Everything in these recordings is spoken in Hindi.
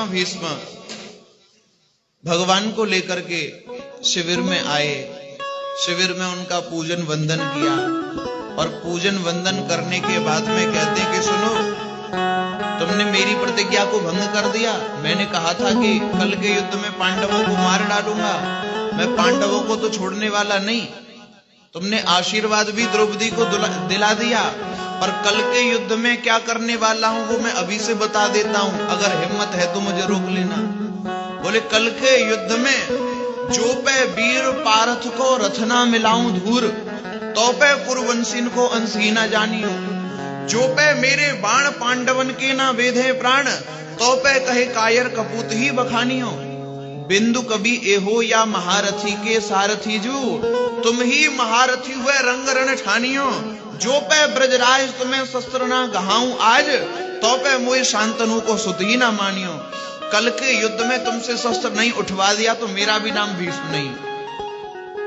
पितामह भीष्म भगवान को लेकर के शिविर में आए। शिविर में उनका पूजन वंदन किया और पूजन वंदन करने के बाद में कहते हैं कि सुनो, तुमने मेरी प्रतिज्ञा को भंग कर दिया। मैंने कहा था कि कल के युद्ध में पांडवों को मार डालूंगा, मैं पांडवों को तो छोड़ने वाला नहीं। तुमने आशीर्वाद भी द्रौपदी को दिला दिया, पर कल के युद्ध में क्या करने वाला हूं वो मैं अभी से बता देता हूं, अगर हिम्मत है तो मुझे रोक लेना। बोले कल के युद्ध में जो पे वीर पारथ को रथना मिलाऊं धूर, तो पे कुरुवंशीन को अंशी न जानियो। जो पे मेरे बाण पांडवन के ना वेधे प्राण, तो पे कहे कायर कपूत ही बखानियो। बिंदु कभी एहो या महारथी के सारथी जू, तुम ही महारथी हुए रंग रण ठानियो। जो पे ब्रजराज तुम्हें शस्त्र ना गहाऊं आज, तो पे मोए शांतनु को सुत ही ना मानियो। कल के युद्ध में तुमसे शस्त्र नहीं उठवा दिया तो मेरा भी नाम भीष्म नहीं।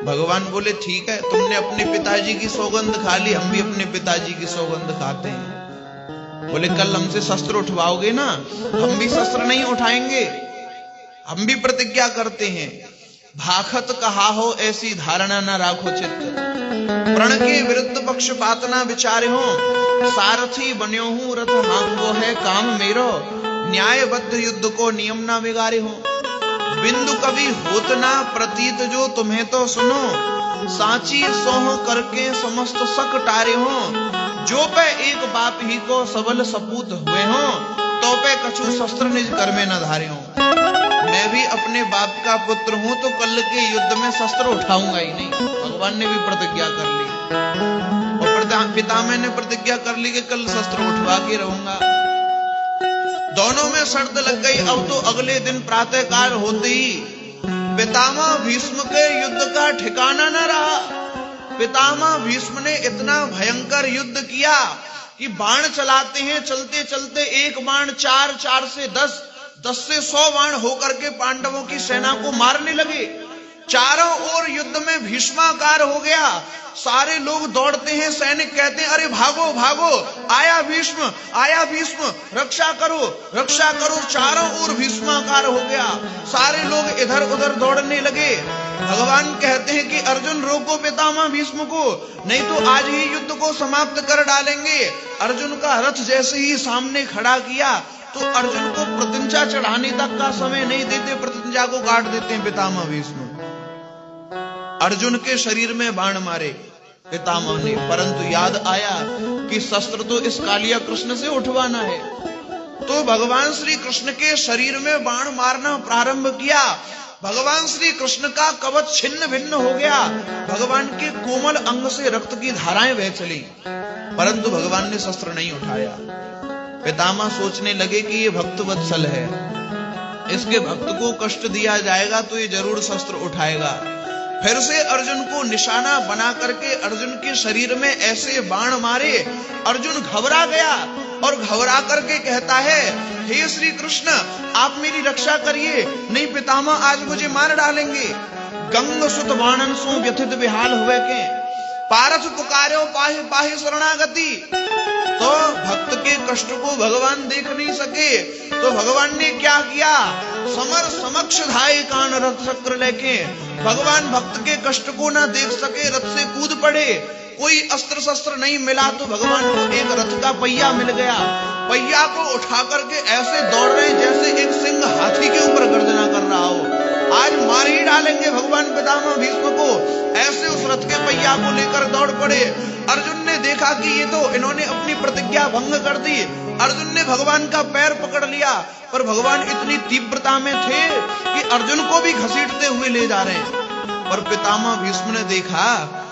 भगवान बोले ठीक है, तुमने अपने पिताजी की सौगंध खा ली, हम भी अपने पिताजी की सौगंध खाते हैं। बोले कल हमसे शस्त्र उठवाओगे ना, हम भी शस्त्र नहीं उठाएंगे, हम भी प्रतिज्ञा करते हैं। भाखत कहा हो ऐसी धारणा न राखो चित्त, प्रण के विरुद्ध पक्षपात ना विचारे हो। सारथी बन्यो हूं रथ हांको है काम मेरो, न्यायबद्ध युद्ध को नियम ना बिगारे हो। बिंदु कभी होत ना प्रतीत जो तुम्हें तो सुनो, साची सोह करके समस्त सक टारे हो। जो पे एक बाप ही को सबल सपूत हुए हो, तो पे कछु शस्त्र निज कर में न धारे हो। मैं भी अपने बाप का पुत्र हूं तो कल के युद्ध में शस्त्र उठाऊंगा ही नहीं। भगवान ने भी प्रतिज्ञा कर ली और पितामह ने प्रतिज्ञा कर ली कि कल शस्त्र उठवा के रहूंगा। दोनों में शर्त लग गई। अब तो अगले दिन प्रातःकाल होते ही पितामह भीष्म के युद्ध का ठिकाना न रहा। पितामह भीष्म ने इतना भयंकर युद्ध किया कि बाण चलाते हैं, चलते चलते एक बाण 4, 4 से 10, 10 से 100 बाण होकर के पांडवों की सेना को मारने लगे। चारों ओर युद्ध में भीष्माकार हो गया। सारे लोग दौड़ते हैं, सैनिक कहते हैं अरे भागो भागो, आया भीष्म, आया भीष्म, रक्षा करो रक्षा करो। चारों ओर भीष्माकार हो गया, सारे लोग इधर उधर दौड़ने लगे। भगवान कहते हैं कि अर्जुन रोको पितामह भीष्म को, नहीं तो आज ही युद्ध को समाप्त कर डालेंगे। अर्जुन का रथ जैसे ही सामने खड़ा किया तो अर्जुन को प्रतिज्ञा चढ़ाने तक का समय नहीं देते, प्रतिज्ञा को काट देते हैं पितामह भीष्म। अर्जुन के शरीर में बाण मारे पितामह ने, परंतु याद आया कि शस्त्र तो इस कालिया कृष्ण से उठवाना है। तो भगवान श्री कृष्ण के शरीर में बाण मारना प्रारंभ किया। भगवान श्री कृष्ण का कवच छिन्न भिन्न हो गया। भगवान के कोमल अंग से रक्त की धाराएं बह चली, परंतु भगवान ने शस्त्र नहीं उठाया। पितामह सोचने लगे कि ये भक्त वत्सल है, इसके भक्त को कष्ट दिया जाएगा तो ये जरूर शस्त्र उठाएगा। फिर से अर्जुन को निशाना बना करके अर्जुन के शरीर में ऐसे बाण मारे। अर्जुन घबरा गया और घबरा करके कहता है हे श्री कृष्ण आप मेरी रक्षा करिए, नहीं पितामह आज मुझे मार डालेंगे। गंग सुत बाणन सो व्यथित विहाल हुए के, पारथ पुकार्यो पाहि पाहि शरणागति। तो भक्त के कष्ट को भगवान देख नहीं सके, तो भगवान ने क्या किया, समर समक्ष धाये कान रथ चक्र लेके। भगवान भक्त के कष्ट को ना देख सके, रथ से कूद पड़े। कोई अस्त्र शस्त्र नहीं मिला तो भगवान को एक रथ का पहिया मिल गया। पहिया को उठा करके ऐसे दौड़ रहे जैसे एक सिंह हाथी के ऊपर गर्जना कर रहा हो। आज मार ही डालेंगे भगवान पितामह भीष्म को। ऐसे उस रथ के पहिया को लेकर दौड़ पड़े। अर्जुन ने देखा कि ये तो इन्होंने अपनी प्रतिज्ञा भंग कर दी। अर्जुन ने भगवान का पैर पकड़ लिया, पर भगवान इतनी तीव्रता में थे कि अर्जुन को भी घसीटते हुए ले जा रहे हैं। पर पितामह भीष्म ने देखा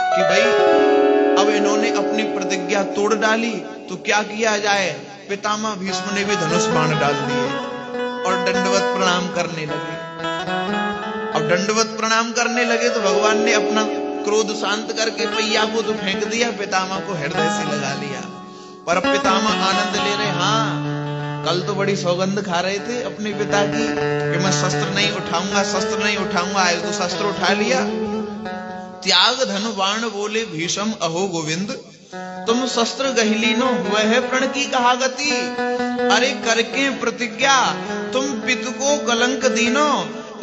कि भाई अब इन्होंने अपनी प्रतिज्ञा तोड़ डाली तो क्या किया जाए। पितामह भीष्म ने भी धनुष बाण डाल दिए और दंडवत प्रणाम करने लगे। अब दंडवत प्रणाम करने लगे तो भगवान ने अपना क्रोध शांत करके पहिया को तो फेंक दिया, पितामह को हृदय से लगा लिया। पर अब पितामह आनंद ले रहे, हाँ कल तो बड़ी सौगंध खा रहे थे अपने पिता की कि मैं शस्त्र नहीं उठाऊंगा, शस्त्र नहीं उठाऊंगा, आज तो शस्त्र उठा लिया। त्याग धन बाण बोले भीषम अहो गोविंद, तुम शस्त्र गहिलीनो हुए है प्रण की कहा गति। अरे करके प्रतिज्ञा तुम पितु को कलंक दीनो,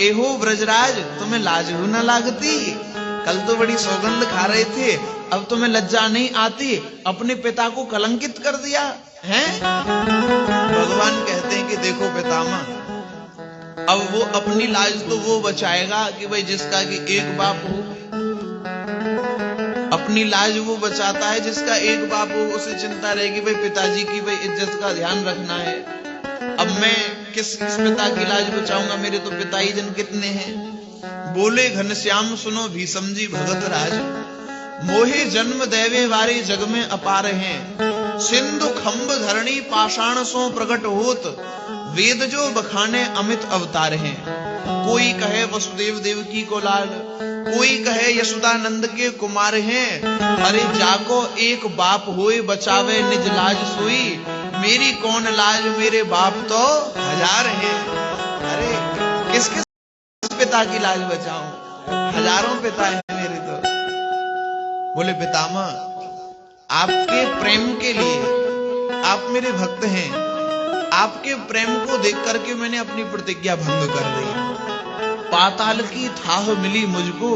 एहो ब्रजराज तुम्हें लाज हो न लागती। कल तो बड़ी सौगंध खा रहे थे, अब तुम्हें लज्जा नहीं आती, अपने पिता को कलंकित कर दिया है। भगवान कहते हैं कि देखो पितामह, अब वो अपनी लाज तो वो बचाएगा कि भाई जिसका कि एक बाप हो। अपनी लाज वो बचाता है जिसका एक बाप हो, उसे चिंता रहेगी भाई पिताजी की भाई इज्जत का ध्यान रखना है। अब मैं किस पिता की लाज बचाऊंगा, मेरे तो पिता ही जन कितने हैं। बोले घनश्याम सुनो भीषम जी भगत राज, मोहे जन्म देवे वारे जग में अपार हैं। सिंधु खंब धरणी पाषाण सो प्रकट होत, वेद जो बखाने अमित अवतार हैं। कोई कहे वसुदेव देवकी को लाल, कोई कहे यशोदानंद के कुमार हैं। अरे जाको एक बाप होए बचावे निज लाज सोई, मेरी कौन लाज मेरे बाप तो हजार हैं। अरे किस किस पिता की लाज बचाऊं, हजारों पिता है मेरे तो। बोले पितामह आपके प्रेम के लिए, आप मेरे भक्त हैं, आपके प्रेम को देख करके मैंने अपनी प्रतिज्ञा भंग कर दी। पाताल की थाह मिली मुझको,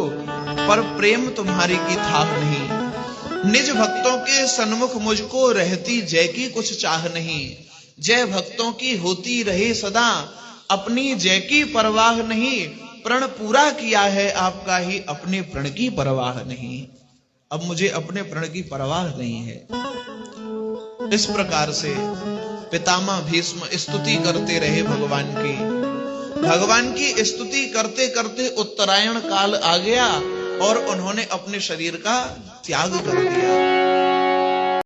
पर प्रेम तुम्हारी की थाह नहीं। निज भक्तों के सन्मुख मुझको रहती जय की कुछ चाह नहीं। जय भक्तों की होती रहे सदा, अपनी जय की परवाह नहीं। प्रण पूरा किया है आपका ही, अपने प्रण की परवाह नहीं। अब मुझे अपने प्रण की परवाह नहीं है। इस प्रकार से पितामह भीष्म स्तुति करते रहे भगवान की। भगवान की स्तुति करते करते उत्तरायण काल आ गया और उन्होंने अपने शरीर का त्याग कर दिया।